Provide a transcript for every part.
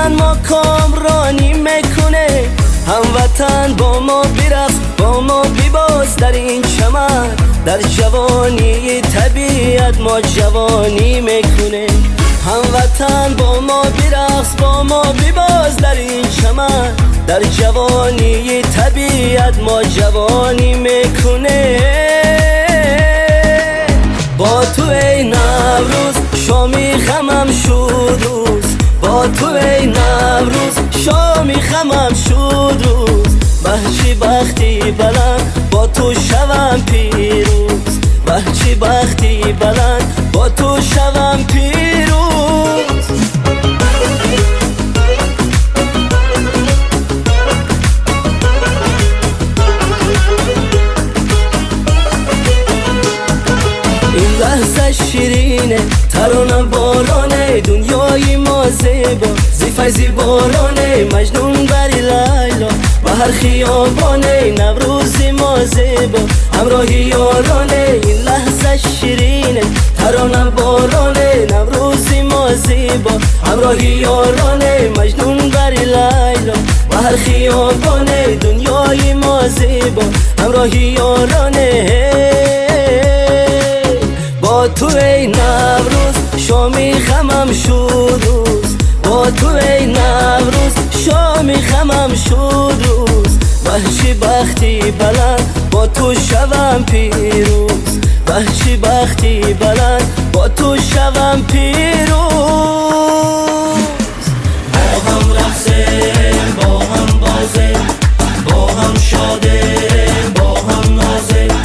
وطن ما کامرانی میکنه، هموطن با ما برقص با ما بباز در این چمن، در جوانی طبیعت ما جوانی میکنه. هموطن با ما برقص با ما بباز در این چمن، در جوانی طبیعت ما جوانی میکنه. با تو ای نوروز شامی خمم شد روز، با تو ای نوروز شامی خمم شد روز. بهچی بختی بلند با تو شوم پیروز، بهچی بختی بلند با تو شوم پیروز. این لحظه شیرینه ترانه بارانه، دنیای ما زیبا زیفای بارانه، مجنون بری لیلا و هر خیابانه، نوروز ما زیبا همراهی یارانه. این لحظه شیرینه ترانه بارانه، نوروز ما زیبا همراهی یارانه، مجنون بری لیلا و هر خیابانه، دنیای ما زیبا همراهی یارانه. با تو ای نوروز شامی خمم شد روز، با تو ای نوروز شامی خمم شد روز. بهچی بختی بلند با تو شوم پیروز، بهچی بختی بلند با تو شوم پیروز. با هم رقصیم با هم بازیم، با هم شادیم با هم نازیم،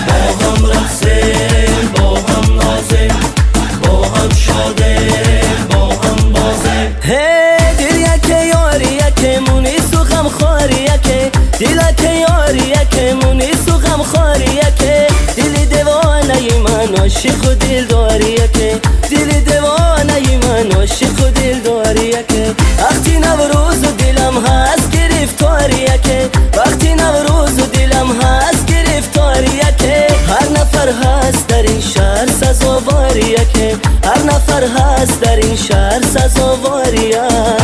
با هم رقصیم با هم نازیم، با هم شادیم با هم بازیم. هی دل یکه یاری یکه مونی سو غم خواری یکه، دل یکه یاری یکه مونی سو غم خواری یکه، دل دیوانه من عاشق و دل داری یکه، دل دیوانه من عاشق و دل داری یکه. وقتی نوروز و دلم هست گرفتاری یکه، وقتی نوروز و دلم هست گرفتاری یکه. هر نفر هست در این شهر سزاواری یکه، هر نفر هست در این شهر سزاواری یکه.